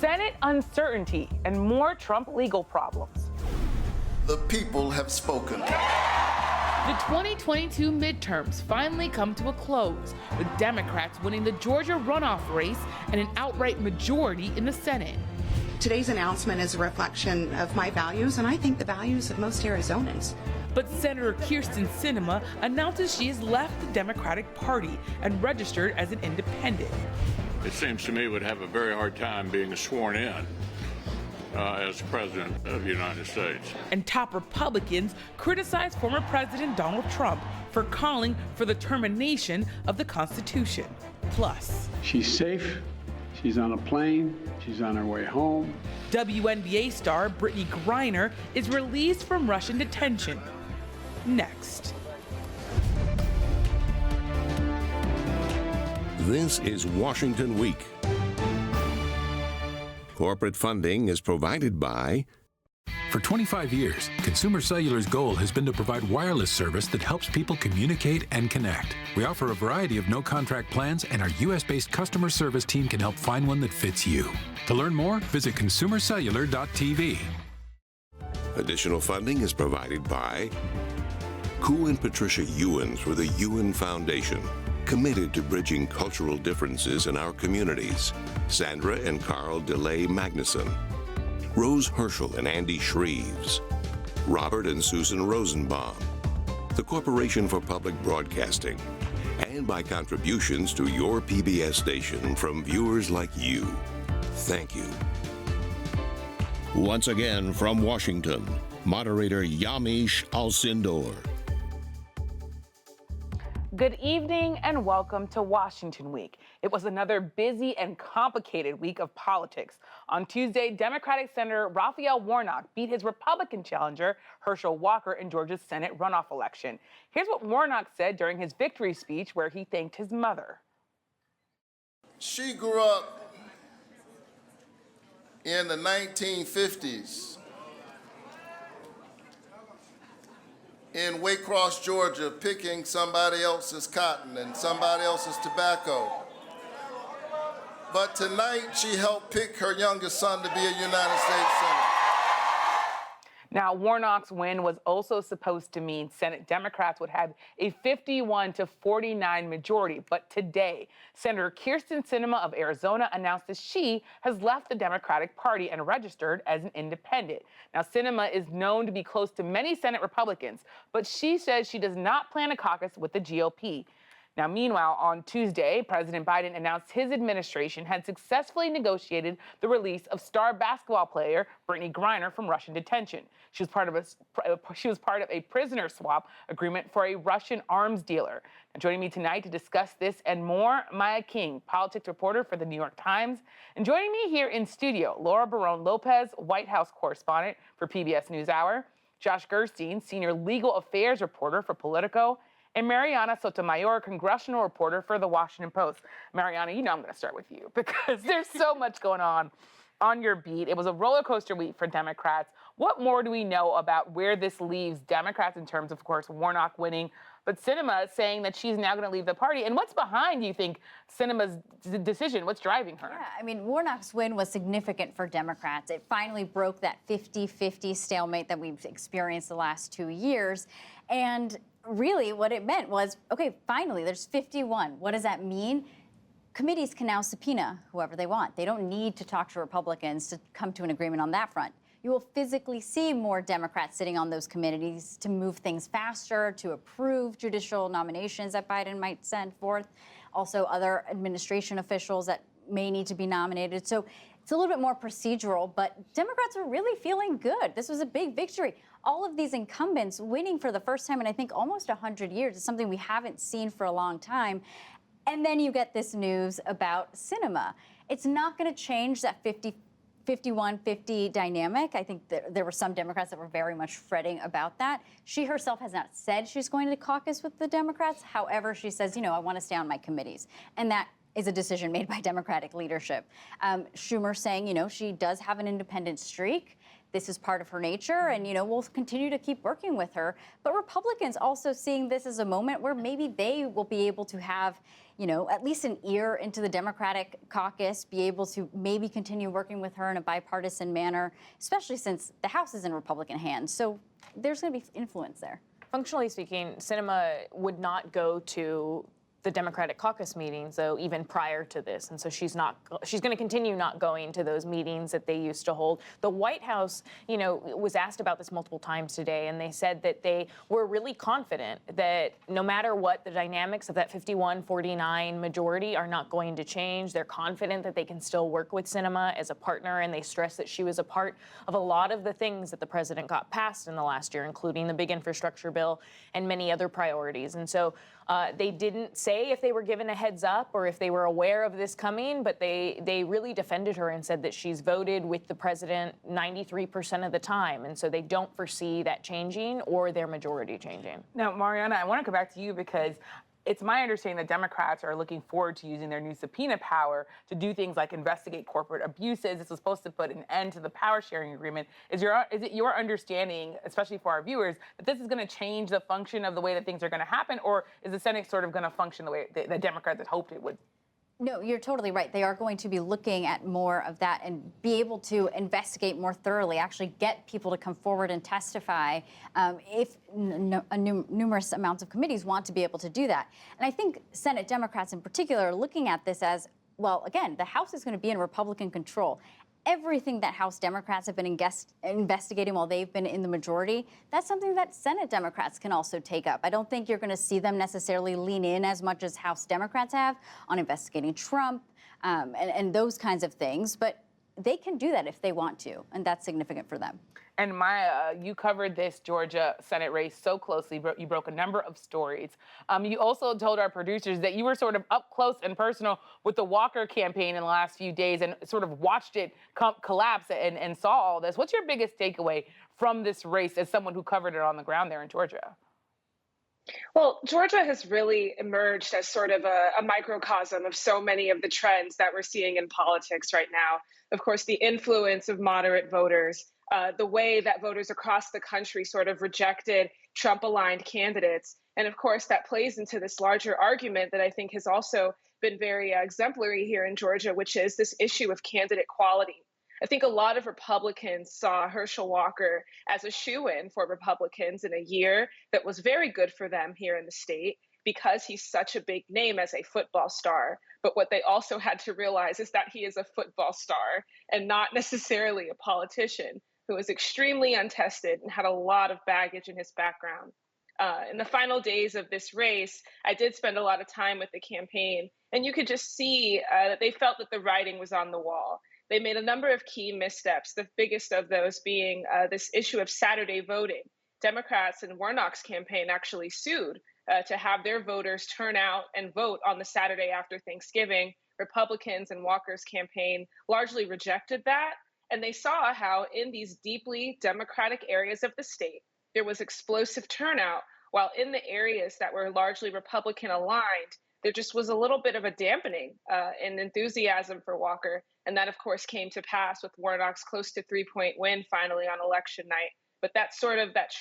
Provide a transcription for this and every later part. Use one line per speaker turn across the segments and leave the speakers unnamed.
Senate uncertainty, and more Trump legal problems.
The people have spoken.
The 2022 midterms finally come to a close, with Democrats winning the Georgia runoff race and an outright majority in the Senate.
Today's announcement is a reflection of my values, and I think the values of most Arizonans.
But Senator Kyrsten Sinema announces she has left the Democratic Party and registered as an independent.
It seems to me would have a very hard time being sworn in as President of the United States.
And top Republicans criticize former President Donald Trump for calling for the termination of the Constitution. Plus,
she's safe. She's on a plane. She's on her way home.
WNBA star Brittney Griner is released from Russian detention. Next.
This is Washington Week. Corporate funding is provided by...
For 25 years, Consumer Cellular's goal has been to provide wireless service that helps people communicate and connect. We offer a variety of no-contract plans, and our U.S.-based customer service team can help find one that fits you. To learn more, visit consumercellular.tv.
Additional funding is provided by Koo and Patricia Ewan through the Ewan Foundation, committed to bridging cultural differences in our communities. Sandra and Carl DeLay Magnuson, Rose Herschel and Andy Shreves, Robert and Susan Rosenbaum, the Corporation for Public Broadcasting, and by contributions to your PBS station from viewers like you. Thank you. Once again from Washington, moderator Yamiche Alcindor.
Good evening and welcome to Washington Week. It was another busy and complicated week of politics. On Tuesday, Democratic Senator Raphael Warnock beat his Republican challenger, Herschel Walker, in Georgia's Senate runoff election. Here's what Warnock said during his victory speech, where he thanked his mother.
She grew up in the 1950s in Waycross, Georgia, picking somebody else's cotton and somebody else's tobacco. But tonight, she helped pick her youngest son to be a United States Senator.
Now, Warnock's win was also supposed to mean Senate Democrats would have a 51-49 majority. But today, Senator Kyrsten Sinema of Arizona announced that she has left the Democratic Party and registered as an independent. Now, Sinema is known to be close to many Senate Republicans, but she says she does not plan a caucus with the GOP. Now, meanwhile, on Tuesday, President Biden announced his administration had successfully negotiated the release of star basketball player Brittney Griner from Russian detention. She was part of a prisoner swap agreement for a Russian arms dealer. Now, joining me tonight to discuss this and more, Maya King, politics reporter for the New York Times. And joining me here in studio, Laura Barrón-López, White House correspondent for PBS NewsHour, Josh Gerstein, senior legal affairs reporter for Politico, and Marianna Sotomayor, congressional reporter for The Washington Post. Marianna, you know I'm going to start with you because there's so much going on your beat. It was a roller coaster week for Democrats. What more do we know about where this leaves Democrats in terms of course, Warnock winning, but Sinema saying that she's now going to leave the party? And what's behind, you think, Sinema's decision? What's driving her?
Yeah, I mean, Warnock's win was significant for Democrats. It finally broke that 50-50 stalemate that we've experienced the last 2 years. And really what it meant was, okay, finally, there's 51. What does that mean? Committees can now subpoena whoever they want. They don't need to talk to Republicans to come to an agreement on that front. You will physically see more Democrats sitting on those committees to move things faster, to approve judicial nominations that Biden might send forth, also other administration officials that may need to be nominated. So it's a little bit more procedural, but Democrats are really feeling good. This was a big victory. All of these incumbents winning for the first time in, I think, almost 100 years is something we haven't seen for a long time. And then you get this news about Sinema. It's not going to change that 51-50 dynamic. I think there were some Democrats that were very much fretting about that. She herself has not said she's going to caucus with the Democrats. However, she says, you know, I want to stay on my committees. And that is a decision made by Democratic leadership. Schumer saying, you know, she does have an independent streak. this is part of her nature, and we'll continue to keep working with her. But Republicans also seeing this as a moment where maybe they will be able to have at least an ear into the Democratic caucus, be able to maybe continue working with her in a bipartisan manner, especially since the House is in Republican hands. So there's going to be influence there.
Functionally speaking, Sinema would not go to the Democratic caucus meetings, though, even prior to this. And so she's going to continue not going to those meetings that they used to hold. The White House, was asked about this multiple times today, and they said that they were really confident that no matter what, the dynamics of that 51-49 majority are not going to change. They're confident that they can still work with Sinema as a partner, and they stressed that she was a part of a lot of the things that the president got passed in the last year, including the big infrastructure bill and many other priorities. And so they didn't say if they were given a heads up or if they were aware of this coming, but they really defended her and said that she's voted with the president 93% of the time. And so they don't foresee that changing or their majority changing.
Now, Marianna, I want to go back to you because it's my understanding that Democrats are looking forward to using their new subpoena power to do things like investigate corporate abuses. This was supposed to put an end to the power sharing agreement. Is it your understanding, especially for our viewers, that this is going to change the function of the way that things are going to happen, or is the Senate sort of going to function the way the Democrats had hoped it would?
No, you're totally right. They are going to be looking at more of that and be able to investigate more thoroughly, actually get people to come forward and testify if numerous amounts of committees want to be able to do that. And I think Senate Democrats in particular are looking at this as, well, again, the House is going to be in Republican control. Everything that House Democrats have been investigating while they've been in the majority, that's something that Senate Democrats can also take up. I don't think you're going to see them necessarily lean in as much as House Democrats have on investigating Trump and those kinds of things, but they can do that if they want to, and that's significant for them.
And Maya, you covered this Georgia Senate race so closely. You broke a number of stories. You also told our producers that you were sort of up close and personal with the Walker campaign in the last few days and sort of watched it collapse and saw all this. What's your biggest takeaway from this race as someone who covered it on the ground there in Georgia?
Well, Georgia has really emerged as sort of a microcosm of so many of the trends that we're seeing in politics right now. Of course, the influence of moderate voters, the way that voters across the country sort of rejected Trump-aligned candidates. And of course, that plays into this larger argument that I think has also been very exemplary here in Georgia, which is this issue of candidate quality. I think a lot of Republicans saw Herschel Walker as a shoo-in for Republicans in a year that was very good for them here in the state because he's such a big name as a football star. But what they also had to realize is that he is a football star and not necessarily a politician who is extremely untested and had a lot of baggage in his background. In the final days of this race, I did spend a lot of time with the campaign, and you could just see that they felt that the writing was on the wall. They made a number of key missteps, the biggest of those being this issue of Saturday voting. Democrats in Warnock's campaign actually sued to have their voters turn out and vote on the Saturday after Thanksgiving. Republicans in Walker's campaign largely rejected that. And they saw how in these deeply Democratic areas of the state, there was explosive turnout, while in the areas that were largely Republican aligned, there just was a little bit of a dampening in enthusiasm for Walker. And that, of course, came to pass with Warnock's close to 3-point win finally on election night. But that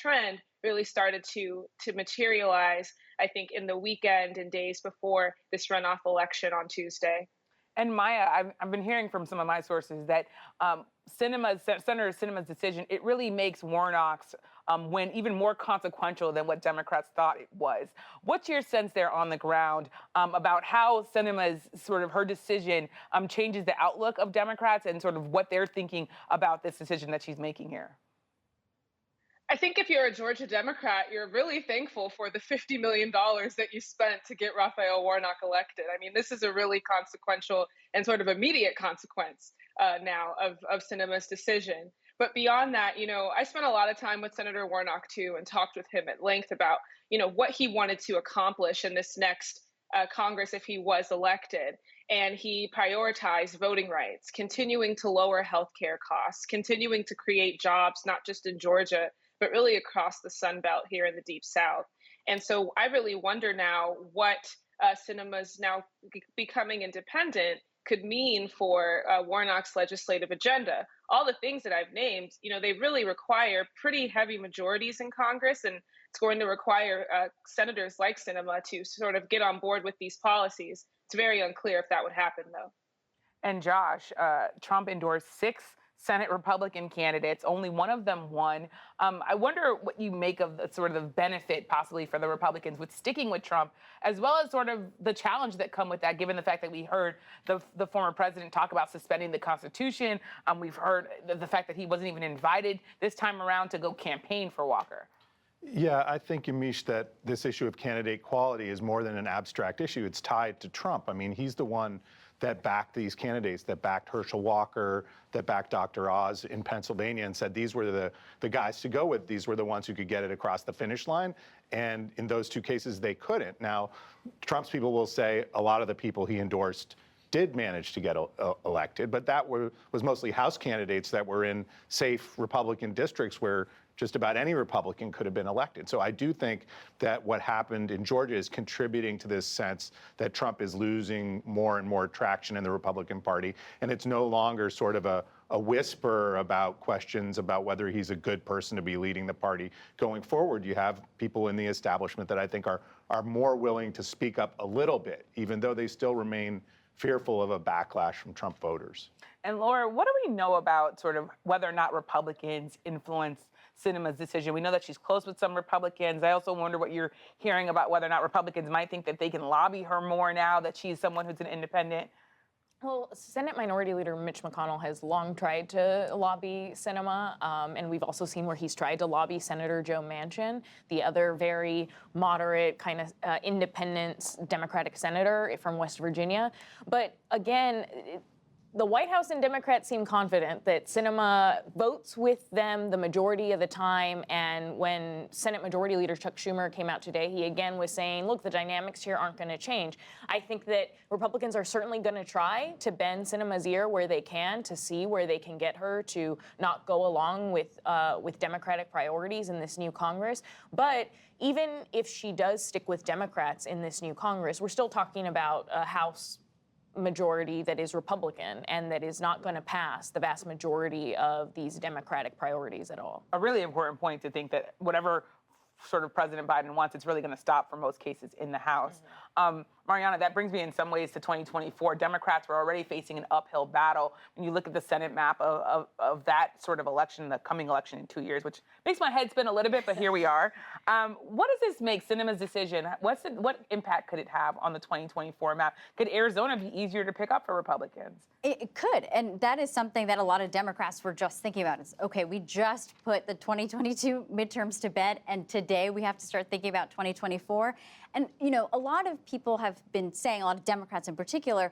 trend really started to materialize, I think, in the weekend and days before this runoff election on Tuesday.
And Maya, I've been hearing from some of my sources that Senator Sinema's decision, it really makes Warnock's win even more consequential than what Democrats thought it was. What's your sense there on the ground about how Sinema's her decision changes the outlook of Democrats and sort of what they're thinking about this decision that she's making here?
I think if you're a Georgia Democrat, you're really thankful for the $50 million that you spent to get Raphael Warnock elected. I mean, this is a really consequential and sort of immediate consequence now of Sinema's decision. But beyond that, I spent a lot of time with Senator Warnock, too, and talked with him at length about, what he wanted to accomplish in this next Congress if he was elected. And he prioritized voting rights, continuing to lower healthcare costs, continuing to create jobs, not just in Georgia, but really across the Sun Belt here in the Deep South. And so I really wonder now what Sinema's now becoming independent could mean for Warnock's legislative agenda. all the things that I've named, they really require pretty heavy majorities in Congress, and it's going to require senators like Sinema to sort of get on board with these policies. It's very unclear if that would happen, though.
And Josh, Trump endorsed 6 Senate Republican candidates. Only one of them won. I wonder what you make of the sort of benefit possibly for the Republicans with sticking with Trump, as well as sort of the challenge that come with that, given the fact that we heard the former president talk about suspending the Constitution. We've heard the fact that he wasn't even invited this time around to go campaign for Walker.
Yeah, I think, Yamiche, that this issue of candidate quality is more than an abstract issue. It's tied to Trump. I mean, he's the one that backed these candidates, that backed Herschel Walker, that backed Dr. Oz in Pennsylvania, and said these were the guys to go with. These were the ones who could get it across the finish line. And in those 2 cases, they couldn't. Now, Trump's people will say a lot of the people he endorsed did manage to get elected, but that was mostly House candidates that were in safe Republican districts where just about any Republican could have been elected. So I do think that what happened in Georgia is contributing to this sense that Trump is losing more and more traction in the Republican Party, and it's no longer sort of a whisper about questions about whether he's a good person to be leading the party going forward. You have people in the establishment that I think are more willing to speak up a little bit, even though they still remain fearful of a backlash from Trump voters.
And Laura, what do we know about sort of whether or not Republicans influence Sinema's decision? We know that she's close with some Republicans. I also wonder what you're hearing about whether or not Republicans might think that they can lobby her more now that she's someone who's an independent.
Well, Senate Minority Leader Mitch McConnell has long tried to lobby Sinema, and we've also seen where he's tried to lobby Senator Joe Manchin, the other very moderate, kind of independent Democratic senator from West Virginia. But again, the White House and Democrats seem confident that Sinema votes with them the majority of the time. And when Senate Majority Leader Chuck Schumer came out today, he again was saying, look, the dynamics here aren't going to change. I think that Republicans are certainly going to try to bend Sinema's ear where they can to see where they can get her to not go along with Democratic priorities in this new Congress. But even if she does stick with Democrats in this new Congress, we're still talking about a House majority that is Republican and that is not going to pass the vast majority of these Democratic priorities at all.
A really important point to think that whatever sort of President Biden wants, it's really going to stop for most cases in the House. Marianna, that brings me in some ways to 2024. Democrats were already facing an uphill battle. When you look at the Senate map of that sort of election, the coming election in 2 years, which makes my head spin a little bit, but here we are. What does this make Sinema's decision? What impact could it have on the 2024 map? Could Arizona be easier to pick up for Republicans?
It could, and that is something that a lot of Democrats were just thinking about. Is okay, we just put the 2022 midterms to bed, and today we have to start thinking about 2024. And, you know, a lot of people have been saying, a lot of Democrats in particular,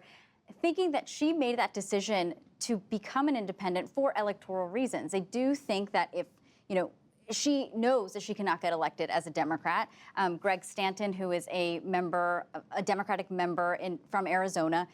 thinking that she made that decision to become an independent for electoral reasons. They do think that if, you know, she knows that she cannot get elected as a Democrat. Greg Stanton, who is a Democratic member from Arizona,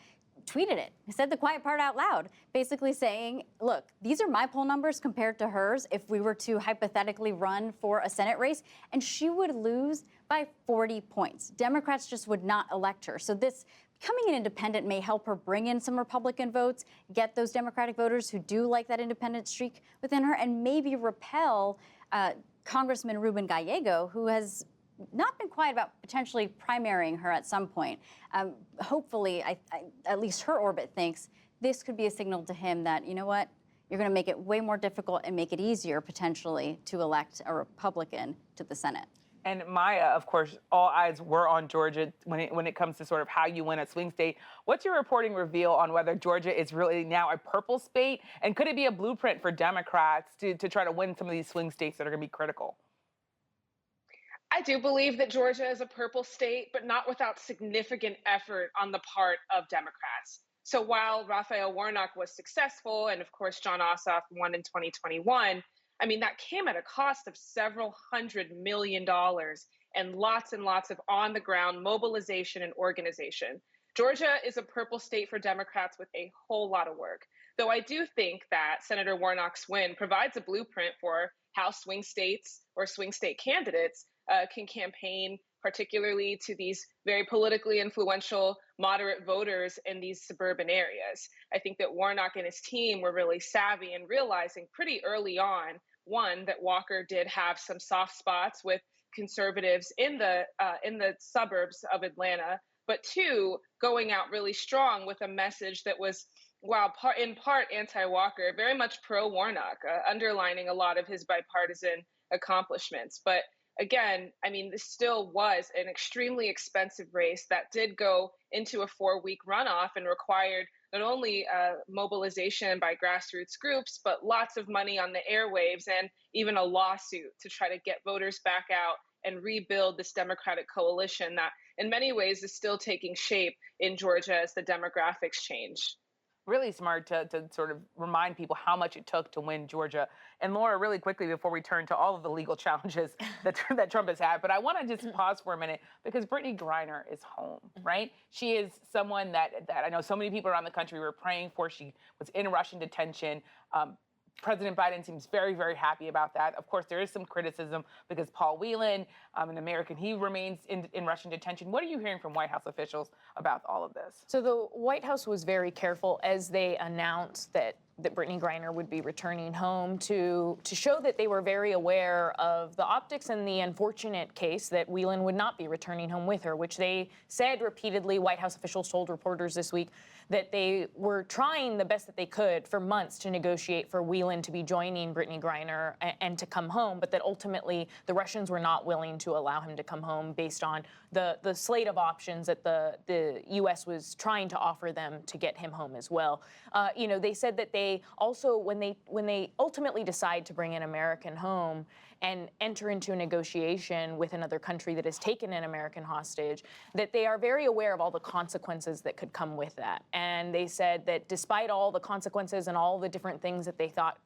tweeted it. He said the quiet part out loud, basically saying, look, these are my poll numbers compared to hers if we were to hypothetically run for a Senate race, and she would lose by 40 points. Democrats just would not elect her. So this becoming an independent may help her bring in some Republican votes, get those Democratic voters who do like that independent streak within her, and maybe repel Congressman Ruben Gallego, who has not been quiet about potentially primarying her at some point. Hopefully, at least her orbit thinks this could be a signal to him that, you know what, you're going to make it way more difficult and make it easier potentially to elect a Republican to the Senate.
And Maya, of course, all eyes were on Georgia when it comes to sort of how you win a swing state. What's your reporting reveal on whether Georgia is really now a purple state? And could it be a blueprint for Democrats to try to win some of these swing states that are going to be critical?
I do believe that Georgia is a purple state, but not without significant effort on the part of Democrats. So while Raphael Warnock was successful, and of course Jon Ossoff won in 2021, I mean, that came at a cost of several $100 million and lots of on-the-ground mobilization and organization. Georgia is a purple state for Democrats with a whole lot of work, though I do think that Senator Warnock's win provides a blueprint for how swing states or swing state candidates can campaign particularly to these very politically influential moderate voters in these suburban areas. I think that Warnock and his team were really savvy in realizing pretty early on, one, that Walker did have some soft spots with conservatives in the suburbs of Atlanta, but two, going out really strong with a message that was, while in part anti-Walker, very much pro-Warnock, underlining a lot of his bipartisan accomplishments. But again, I mean, this still was an extremely expensive race that did go into a 4-week runoff and required not only mobilization by grassroots groups, but lots of money on the airwaves and even a lawsuit to try to get voters back out and rebuild this Democratic coalition that in many ways is still taking shape in Georgia as the demographics change.
Really smart to sort of remind people how much it took to win Georgia. And Laura, really quickly before we turn to all of the legal challenges that Trump has had, but I want to just pause for a minute because Brittney Griner is home, right? She is someone that I know so many people around the country were praying for. She was in Russian detention. President Biden seems very, very happy about that. Of course, there is some criticism because Paul Whelan, an American, he remains in Russian detention. What are you hearing from White House officials about all of this?
So the White House was very careful as they announced that Brittney Griner would be returning home to show that they were very aware of the optics and the unfortunate case that Whelan would not be returning home with her, which they said repeatedly. White House officials told reporters this week that they were trying the best that they could for months to negotiate for Whelan to be joining Brittney Griner and to come home, but that ultimately the Russians were not willing to allow him to come home based on the slate of options that the U.S. was trying to offer them to get him home as well. They said that they also, when they ultimately decide to bring an American home and enter into a negotiation with another country that has taken an American hostage, that they are very aware of all the consequences that could come with that. And they said that despite all the consequences and all the different things that they thought,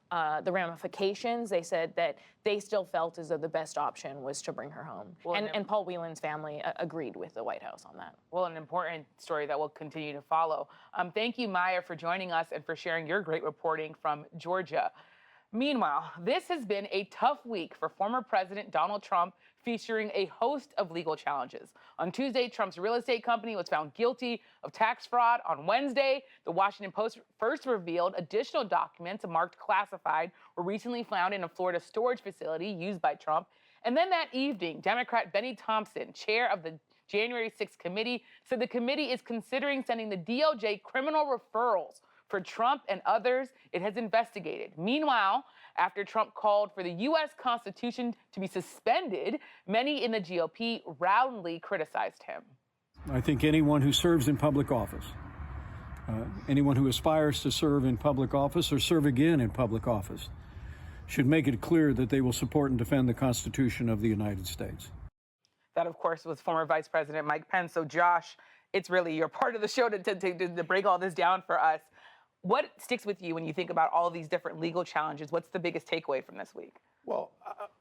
the ramifications, they said that they still felt as though the best option was to bring her home. Well, and Paul Whelan's family agreed with the White House on that.
Well, an important story that will continue to follow. Thank you, Maya, for joining us and for sharing your great reporting from Georgia. Meanwhile, this has been a tough week for former President Donald Trump, featuring a host of legal challenges. On Tuesday, Trump's real estate company was found guilty of tax fraud. On Wednesday, the Washington Post first revealed additional documents marked classified were recently found in a Florida storage facility used by Trump. And then that evening, Democrat Benny Thompson, chair of the January 6th committee, said the committee is considering sending the DOJ criminal referrals for Trump and others it has investigated. Meanwhile, after Trump called for the U.S. Constitution to be suspended, many in the GOP roundly criticized him.
I think anyone who serves in public office, anyone who aspires to serve in public office or serve again in public office, should make it clear that they will support and defend the Constitution of the United States.
That, of course, was former Vice President Mike Pence. So, Josh, it's really you're part of the show to break all this down for us. What sticks with you when you think about all these different legal challenges? What's the biggest takeaway from this week?
Well,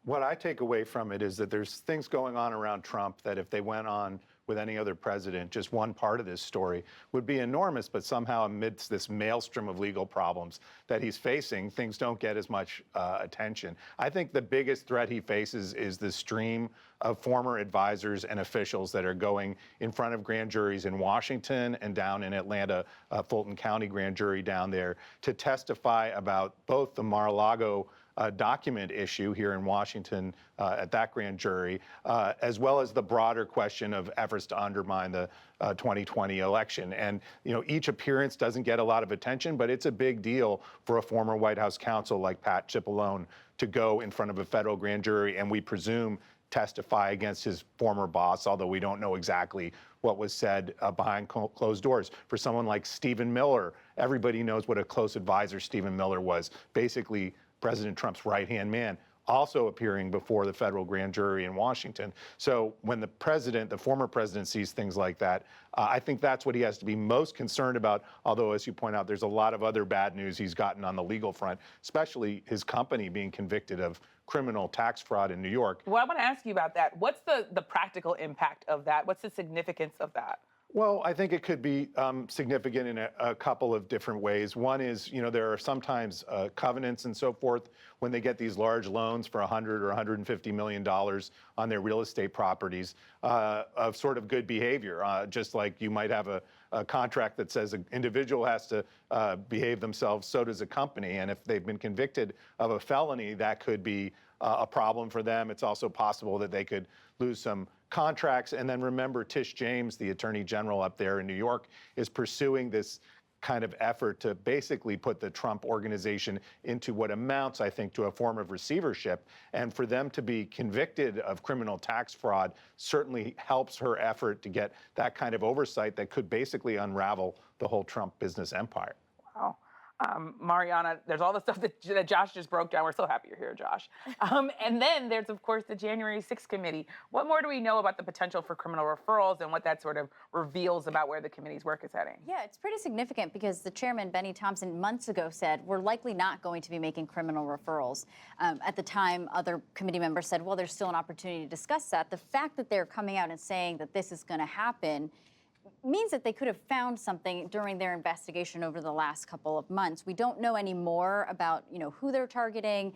what I take away from it is that there's things going on around Trump that if they went on with any other president, just one part of this story would be enormous, but somehow amidst this maelstrom of legal problems that he's facing, things don't get as much attention. I think the biggest threat he faces is the stream of former advisors and officials that are going in front of grand juries in Washington and down in Atlanta, Fulton County grand jury down there, to testify about both the Mar-a-Lago document issue here in Washington at that grand jury, as well as the broader question of efforts to undermine the 2020 election. And, each appearance doesn't get a lot of attention, but it's a big deal for a former White House counsel like Pat Cipollone to go in front of a federal grand jury and we presume testify against his former boss, although we don't know exactly what was said behind closed doors. For someone like Stephen Miller, everybody knows what a close advisor Stephen Miller was, basically President Trump's right-hand man, also appearing before the federal grand jury in Washington. So when the former president sees things like that, I think that's what he has to be most concerned about. Although, as you point out, there's a lot of other bad news he's gotten on the legal front, especially his company being convicted of criminal tax fraud in New York.
Well, I want to ask you about that. What's the practical impact of that? What's the significance of that?
Well, I think it could be significant in a couple of different ways. One is, there are sometimes covenants and so forth when they get these large loans for $100 or $150 million on their real estate properties of sort of good behavior. Just like you might have a contract that says an individual has to behave themselves, so does a company. And if they've been convicted of a felony, that could be a problem for them. It's also possible that they could lose some contracts. And then remember, Tish James, the attorney general up there in New York, is pursuing this kind of effort to basically put the Trump organization into what amounts, I think, to a form of receivership. And for them to be convicted of criminal tax fraud certainly helps her effort to get that kind of oversight that could basically unravel the whole Trump business empire.
Wow. Marianna, there's all the stuff that Josh just broke down. We're so happy you're here, Josh. And then there's, of course, the January 6th committee. What more do we know about the potential for criminal referrals and what that sort of reveals about where the committee's work is heading?
Yeah, it's pretty significant because the chairman, Benny Thompson, months ago said we're likely not going to be making criminal referrals. At the time, other committee members said, well, there's still an opportunity to discuss that. The fact that they're coming out and saying that this is going to happen means that they could have found something during their investigation over the last couple of months. We don't know any more about, who they're targeting,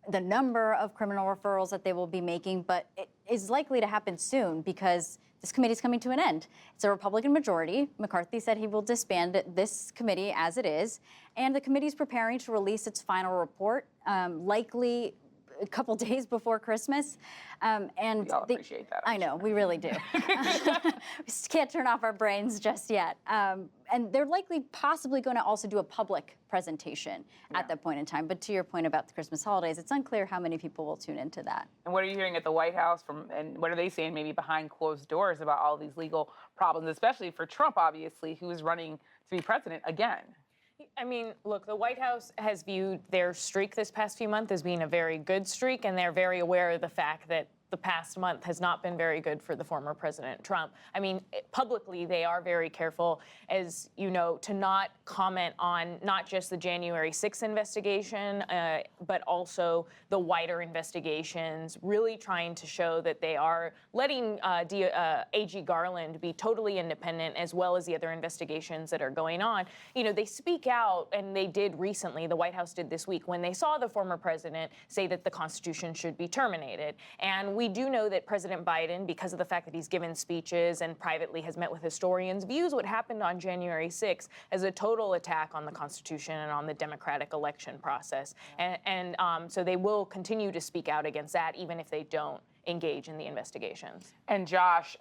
the number of criminal referrals that they will be making, but it is likely to happen soon because this committee is coming to an end. It's a Republican majority. McCarthy said he will disband this committee as it is, and the committee is preparing to release its final report, likely a couple days before Christmas. And
we all appreciate that.
I know, we really do. We just can't turn off our brains just yet. And they're likely possibly going to also do a public presentation at that point in time. But to your point about the Christmas holidays, it's unclear how many people will tune into that.
And what are you hearing at the White House and what are they saying maybe behind closed doors about all these legal problems, especially for Trump, obviously, who is running to be president again?
I mean, look, the White House has viewed their streak this past few months as being a very good streak, and they're very aware of the fact that the past month has not been very good for the former President Trump. I mean, publicly, they are very careful, as you know, to not comment on not just the January 6th investigation, but also the wider investigations, really trying to show that they are letting AG Garland be totally independent, as well as the other investigations that are going on. They speak out, and they did recently, the White House did this week, when they saw the former president say that the Constitution should be terminated. And we do know that President Biden, because of the fact that he's given speeches and privately has met with historians, views what happened on January 6th as a total attack on the Constitution and on the democratic election process. And so they will continue to speak out against that, even if they don't engage in the investigations.
And Josh,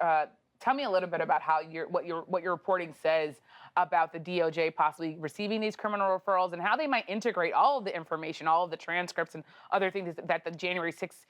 tell me a little bit about how what your reporting says about the DOJ possibly receiving these criminal referrals and how they might integrate all of the information, all of the transcripts and other things that the January 6th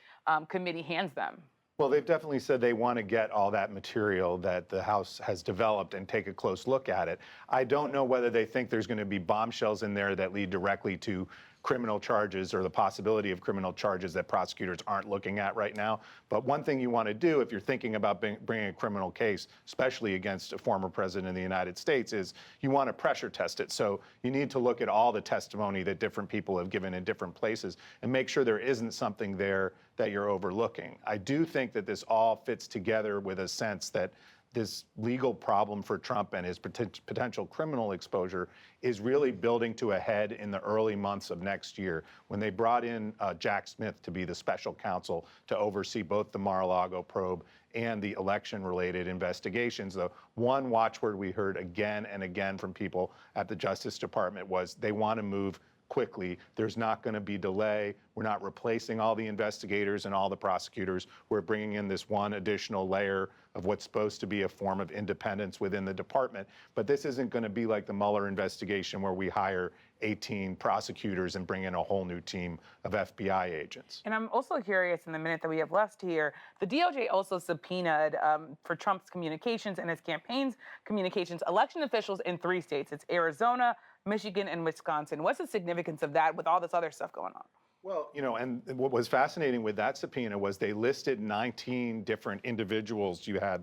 committee hands them.
Well, they've definitely said they want to get all that material that the House has developed and take a close look at it. I don't know whether they think there's going to be bombshells in there that lead directly to criminal charges or the possibility of criminal charges that prosecutors aren't looking at right now. But one thing you want to do if you're thinking about bringing a criminal case, especially against a former president of the United States, is you want to pressure test it. So you need to look at all the testimony that different people have given in different places and make sure there isn't something there that you're overlooking. I do think that this all fits together with a sense that this legal problem for Trump and his potential criminal exposure is really building to a head in the early months of next year when they brought in Jack Smith to be the special counsel to oversee both the Mar-a-Lago probe and the election-related investigations. The one watchword we heard again and again from people at the Justice Department was they want to move quickly. There's not going to be delay. We're not replacing all the investigators and all the prosecutors. We're bringing in this one additional layer of what's supposed to be a form of independence within the department. But this isn't going to be like the Mueller investigation where we hire 18 prosecutors and bring in a whole new team of FBI agents.
And I'm also curious, in the minute that we have left here, the DOJ also subpoenaed for Trump's communications and his campaign's communications, election officials in 3 states. It's Arizona, Michigan, and Wisconsin. What's the significance of that with all this other stuff going on?
Well, and what was fascinating with that subpoena was they listed 19 different individuals. You had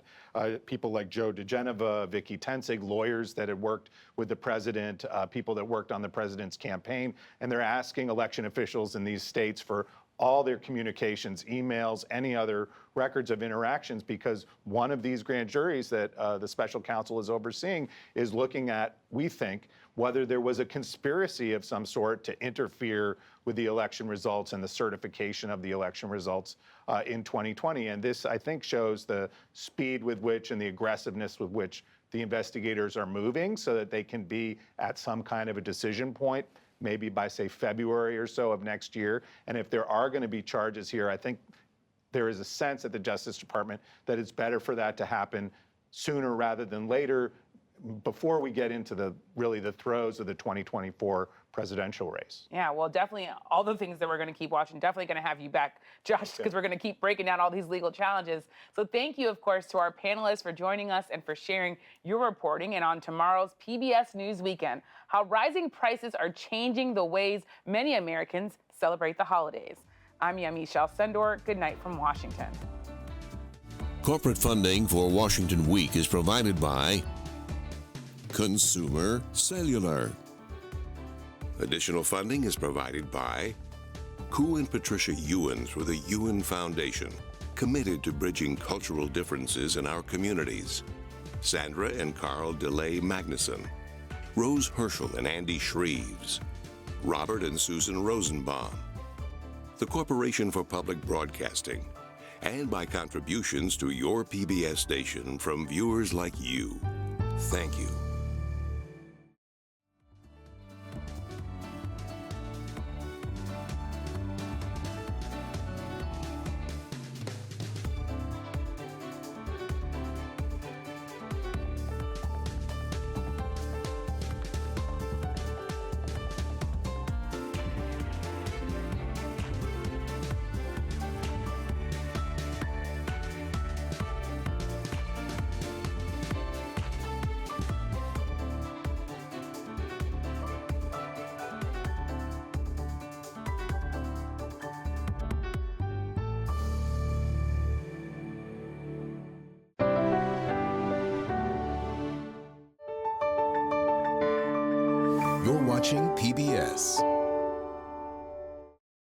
people like Joe DeGeneva, Vicky Tensig, lawyers that had worked with the president, people that worked on the president's campaign, and they're asking election officials in these states for all their communications, emails, any other records of interactions, because one of these grand juries that the special counsel is overseeing is looking at, we think, whether there was a conspiracy of some sort to interfere with the election results and the certification of the election results in 2020. And this, I think, shows the speed with which and the aggressiveness with which the investigators are moving so that they can be at some kind of a decision point, maybe by, say, February or so of next year. And if there are going to be charges here, I think there is a sense at the Justice Department that it's better for that to happen sooner rather than later, before we get into the throes of the 2024 presidential race.
Yeah, well, definitely all the things that we're going to keep watching. Definitely going to have you back, Josh, because we're going to keep breaking down all these legal challenges. So thank you, of course, to our panelists for joining us and for sharing your reporting. And on tomorrow's PBS News Weekend, how rising prices are changing the ways many Americans celebrate the holidays. I'm Yamiche Alcindor. Good night from Washington.
Corporate funding for Washington Week is provided by Consumer Cellular. Additional funding is provided by Koo and Patricia Ewens with the Ewen Foundation, committed to bridging cultural differences in our communities. Sandra and Carl DeLay Magnuson, Rose Herschel and Andy Shreves, Robert and Susan Rosenbaum, the Corporation for Public Broadcasting, and by contributions to your PBS station from viewers like you. Thank you.
You're watching PBS.